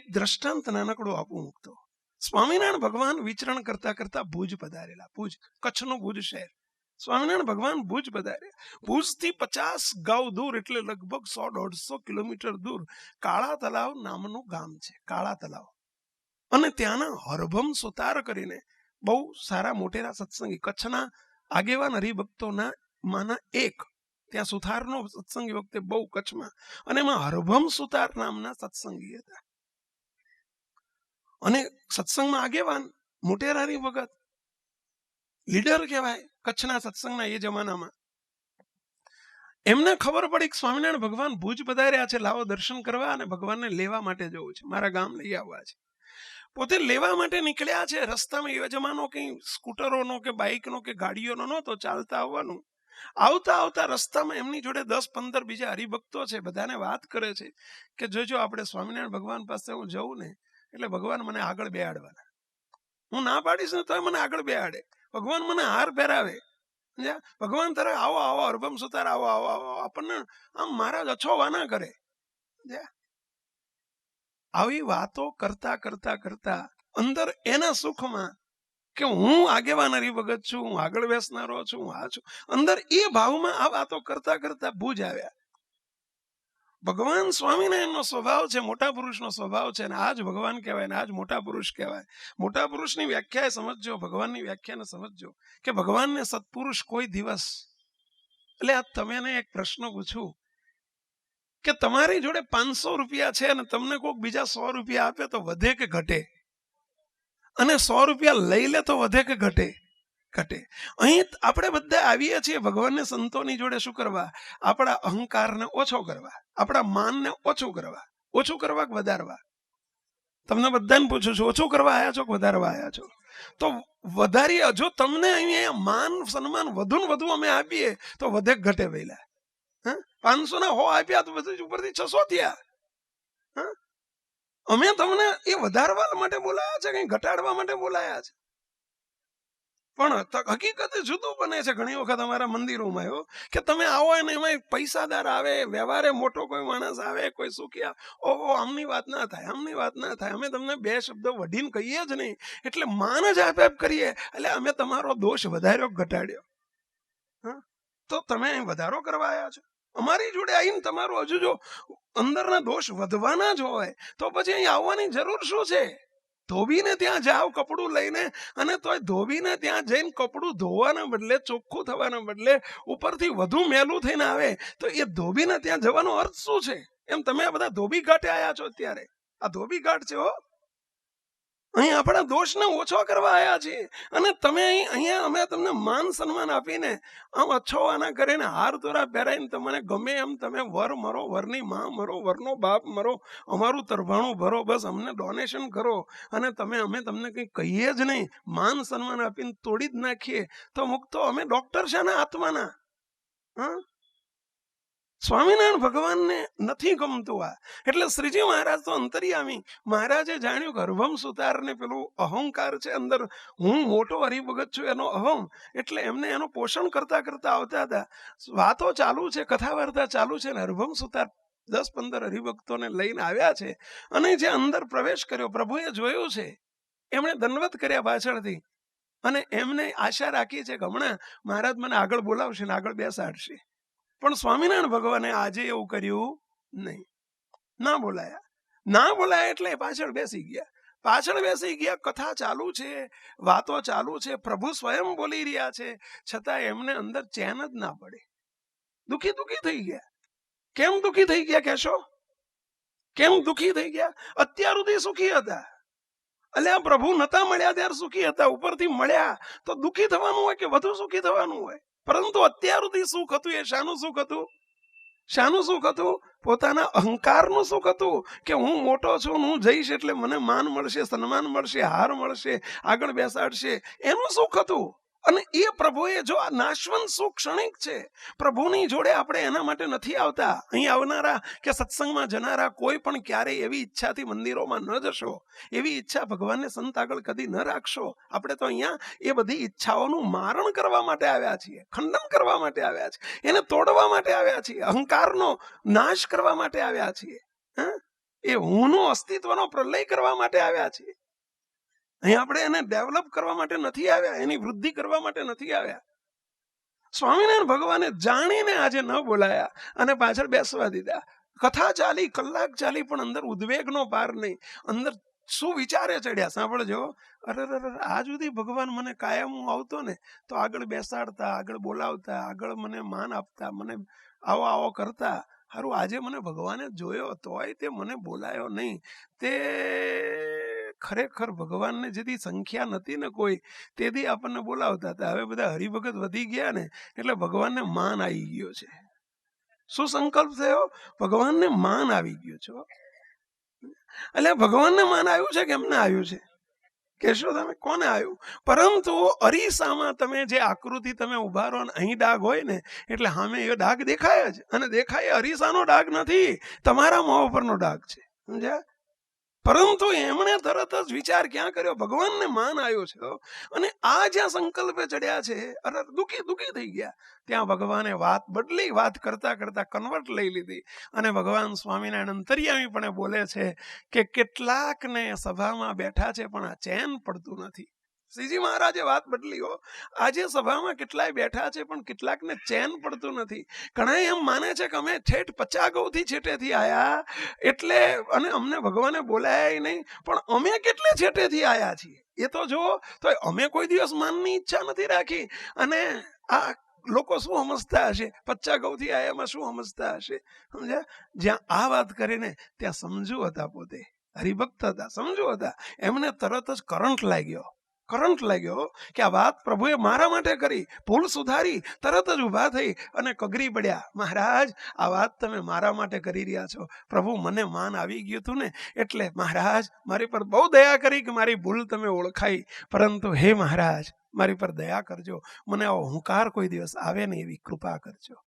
દ્રષ્ટાંત નાનકડું આપું મૂકતો. સ્વામિનારાયણ ભગવાન વિચરણ કરતા કરતા ભુજ પધારેલા. ભુજ, કચ્છનું ભુજ શહેર. સ્વામિનારાયણ ભગવાન ભુજ પધાર્યા. ભુજથી 50 ગાઉ દૂર, એટલે લગભગ 100-150 કિલોમીટર દૂર કાળા તલાવ નામનું ગામ છે. કાળા તલાવ. અને ત્યાંના હરભમ સુતાર કરીને બહુ સારા મોટેરા સત્સંગી, કચ્છના આગેવાન હરિભક્તોના માના એક, ત્યાં સુથારનો સત્સંગી વખતે બહુ કચ્છમાં, અને એમાં હરભમ સુતાર નામના સત્સંગી હતા. અને સત્સંગમાં આગેવાન મોટેરા હરિભગત, લીડર કહેવાય કચ્છના સત્સંગના એ જમાનામાં. એમને ખબર પડી કે સ્વામિનારાયણ ભગવાન ભુજ પધાર્યા છે, લાવો દર્શન કરવા અને ભગવાનને લેવા માટે જવું છે, મારા ગામ લઈ આવવા છે. પોતે લેવા માટે નીકળ્યા છે. રસ્તામાં એ જમાનો કંઈ સ્કૂટરોનો કે બાઇકનો કે ગાડીઓનો નહોતો, ચાલતા આવવાનું. આવતા આવતા રસ્તામાં એમની જોડે 10-15 બીજા હરિભક્તો છે. બધાને વાત કરે છે કે જોજો, આપણે સ્વામિનારાયણ ભગવાન પાસે હું જઉં ને એટલે ભગવાન મને આગળ બેહાડવાના. હું ના પાડીશ ને તોય મને આગળ બેહાડે. ભગવાન મને હાર પહેરાવે. ભગવાન તારે આવો આવો હરભમ સુતાર આવો આવો આવો, આપણને આમ મહારાજ અછોવા ના કરે. આવી વાતો કરતા કરતા કરતા અંદર એના સુખમાં કે હું આગેવાન હરિભગત છું, હું આગળ બેસનારો છું, હું આ છું, અંદર એ ભાવમાં આ વાતો કરતા કરતા ભુજ આવ્યા. ભગવાન સ્વામિનારાયણનો સ્વભાવ છે, મોટા પુરુષનો સ્વભાવ છે, અને આજ ભગવાન કહેવાય ને આજ મોટા પુરુષ કહેવાય. મોટા પુરુષની વ્યાખ્યા સમજજો, ભગવાનની વ્યાખ્યાને સમજજો કે ભગવાનને સત્પુરુષ કોઈ દિવસ, એટલે આ તમે એક પ્રશ્ન પૂછું કે તમારી જોડે 500 રૂપિયા છે અને તમને કોઈક બીજા 100 રૂપિયા આપે તો વધે કે ઘટે? અને 100 રૂપિયા લઈ લે તો વધે કે ઘટે? ઘટે. અહીં આપણે બધા આવીએ છીએ ભગવાનને સંતોની જોડે શું કરવા? આપણા અહંકારને ઓછો કરવા, આપણા માનને ઓછું કરવા. ઓછું કરવા કે વધારવા? તમને બધાને પૂછું છું, ઓછું કરવા આવ્યા છો કે વધારવા આવ્યા છો? તો વધારી, જો તમને અહીંયા માન સન્માન વધુ ને વધુ અમે આપીએ તો વધે કે ઘટે? પહેલા 500 ના 100 આપ્યા તો બધું ઉપરથી 600 થયા. અમે તમને એ વધારવા માટે બોલાયા છે, કઈ ઘટાડવા માટે બોલાયા છે? પણ હકીકત જુદું બને છે ઘણી વખત અમારા મંદિરોમાં એવો કે તમે આવો ને એમાં પૈસાદાર આવે, વ્યવહારે મોટો કોઈ માણસ આવે, કોઈ સુખિયા, ઓહો આમની વાત ના થાય, આમની વાત ના થાય. અમે તમને 2 શબ્દો વઢીને કહીએ જ નહીં, એટલે માન જ આપ કરીએ, એટલે અમે તમારો દોષ વધાર્યો ઘટાડ્યો? તો તમે અહીં વધારો કરવા આવ્યા છો? અમારી જોડે આવીને તમારું હજુ જો અંદરના દોષ વધવાના જ હોય તો પછી અહીં આવવાની જરૂર શું છે? ધોબીને ત્યાં જાઓ કપડું લઈને, અને તોય ધોબીને ત્યાં જઈને કપડું ધોવાના બદલે, ચોખ્ખું થવાના બદલે ઉપરથી વધુ મેલું થઈને આવે તો એ ધોબીને ત્યાં જવાનો અર્થ શું છે? એમ તમે આ બધા ધોબી ઘાટે આવ્યા છો. અત્યારે આ ધોબી ઘાટ છે હો. અહીં આપણા દોષને ઓછો કરવા આવ્યા છીએ, અને તમે અહીંયા અમે તમને માન સન્માન આપીને આમ અછોવાના કરીને હાર દોરા પહેરાઈને તમને ગમે એમ તમે વર મરો, વરની માં મરો, વરનો બાપ મરો, અમારું તરભાણું ભરો, બસ અમને ડોનેશન કરો, અને અમે તમને કંઈ કહીએ જ નહીં, માન સન્માન આપીને તોડી જ નાખીએ તો મુક્તો અમે ડોક્ટર છે ને આત્માના? સ્વામિનારાયણ ભગવાનને નથી ગમતું આ. એટલે શ્રીજી મહારાજ તો અંતર્યામી, મહારાજે જાણ્યું કે હરભમ સુતારને પેલું અહંકાર છે અંદર, હું મોટો હરિભગત છું એનો અહમ, એટલે એમને એનું પોષણ કરતા કરતા આવતા હતા. વાતો ચાલુ છે, કથા વાર્તા ચાલુ છે, ને હરભમ સુતાર 10-15 હરિભક્તોને લઈને આવ્યા છે. અને જે અંદર પ્રવેશ કર્યો, પ્રભુએ જોયું છે, એમણે દંડવત કર્યા પાછળથી, અને એમને આશા રાખી છે કે હમણાં મહારાજ મને આગળ બોલાવશે ને આગળ બેસાડશે. પણ સ્વામિનારાયણ ભગવાને આજે એવું કર્યું નહીં. ના બોલાયા એટલે પાછળ બેસી ગયા. કથા ચાલુ છે, વાતો ચાલુ છે, પ્રભુ સ્વયં બોલી રહ્યા છે, છતાં એમને અંદર ચેન જ ના પડે. દુખી થઈ ગયા. કેમ દુખી થઈ ગયા કહેશો? કેમ દુખી થઈ ગયા? અત્યાર સુધી સુખી હતા, અલ્યા પ્રભુ નતા મળ્યા ત્યારે સુખી હતા, ઉપરથી મળ્યા તો દુખી થવાનું હોય કે વધુ સુખી થવાનું હોય? પરંતુ અત્યાર સુધી સુખ હતું એ શાનું સુખ હતું? શાનું સુખ હતું? પોતાના અહંકારનું સુખ હતું કે હું મોટો છું, હું જઈશ એટલે મને માન મળશે, સન્માન મળશે, હાર મળશે, આગળ બેસાડશે, એનું સુખ હતું. અને એ પ્રભુએ જો આ નાશવંત સુખ ક્ષણિક છે, પ્રભુની જોડે આપણે એના માટે નથી આવતા. અહીં આવનારા કે સત્સંગમાં જનારા કોઈ પણ ક્યારેય એવી ઈચ્છાથી મંદિરોમાં ન જશો, એવી ઈચ્છા ભગવાનને સંત આગળ કદી ન રાખશો. આપણે તો અહીંયા એ બધી ઈચ્છાઓનું મારણ કરવા માટે આવ્યા છીએ, ખંડન કરવા માટે આવ્યા છીએ, એને તોડવા માટે આવ્યા છીએ, અહંકારનો નાશ કરવા માટે આવ્યા છીએ. એ હુંનું અસ્તિત્વનો પ્રલય કરવા માટે આવ્યા છે. અહીં આપણે એને ડેવલપ કરવા માટે નથી આવ્યા, એની વૃદ્ધિ કરવા માટે નથી આવ્યા. સ્વામિનારાયણ ભગવાને જાણીને આજે ન બોલાયા અને પાછળ બેસવા દીધા. કથા ચાલી, કલાક ચાલી, પણ અંદર ઉદ્વેગનો પાર નહીં. અંદર શું વિચારે ચડ્યા સાંભળજો. અરે આજ સુધી ભગવાન મને કાયમ હું આવતો ને તો આગળ બેસાડતા, આગળ બોલાવતા, આગળ મને માન આપતા, મને આવો આવો કરતા. હારું આજે મને ભગવાને જોયો તોય તે મને બોલાયો નહીં. તે ખરેખર ભગવાનને જેથી સંખ્યા નથી ને કોઈ, તેથી આપણને બોલાવતા હતા. હવે બધા હરિભગત વધી ગયા ને એટલે ભગવાનને માન આવી ગયો છે. શું સંકલ્પ થયો? ભગવાનને માન આવી ગયું છે. એટલે ભગવાનને માન આવ્યું છે કે એમને આવ્યું છે? કહેશો તમે કોને આવ્યું? પરંતુ અરીસામાં તમે જે આકૃતિ તમે ઉભા રહો ને અહીં ડાઘ હોય ને એટલે સામે એ ડાઘ દેખાય જ. અને દેખાય અરીસાનો ડાઘ નથી, તમારા મોં ઉપરનો ડાઘ છે. સમજ્યા? પરંતુ એમણે તરત જ વિચાર ક્યાં કર્યો? ભગવાનને માન આવ્યો છે. અને આ જ્યાં સંકલ્પે ચડ્યા છે, અરે દુઃખી થઈ ગયા. ત્યાં ભગવાને વાત બદલી, વાત કરતા કરતા કન્વર્ટ લઈ લીધી. અને ભગવાન સ્વામિનારાયણ અંતર્યામીપણે બોલે છે કે કેટલાકને સભામાં બેઠા છે પણ આ ચેન પડતું નથી. શ્રીજી મહારાજે વાત બદલી હો. આજે સભામાં કેટલાય બેઠા છે પણ કેટલાકને ચેન પડતું નથી. ઘણા એમ માને છે કે અમે ઠેઠ 50 ગૌથી છેટેથી આયા એટલે, અને અમને ભગવાને બોલાયા નહીં, પણ અમે કેટલે છેટેથી આયા છીએ એ તો જુઓ. તો અમે કોઈ દિવસ માનની ઈચ્છા નથી રાખી. અને આ લોકો શું સમજતા હશે? 50 ગૌથી આયામાં શું સમજતા હશે? સમજ્યા? જ્યાં આ વાત કરીને ત્યાં સમજુ હતા, પોતે હરિભક્ત હતા, સમજુ હતા. એમને તરત જ કરંટ લાગ્યો કે આ વાત પ્રભુએ મારા માટે કરી. ભૂલ સુધારી, તરત જ ઊભા થઈ અને કગરી પડ્યા. મહારાજ, આ વાત તમે મારા માટે કરી રહ્યા છો. પ્રભુ, મને માન આવી ગયું હતું ને એટલે મહારાજ મારી પર બહુ દયા કરી કે મારી ભૂલ તમે ઓળખાઈ. પરંતુ હે મહારાજ, મારી પર દયા કરજો. મને આવો હુંકાર કોઈ દિવસ આવે નહીં એવી કૃપા કરજો.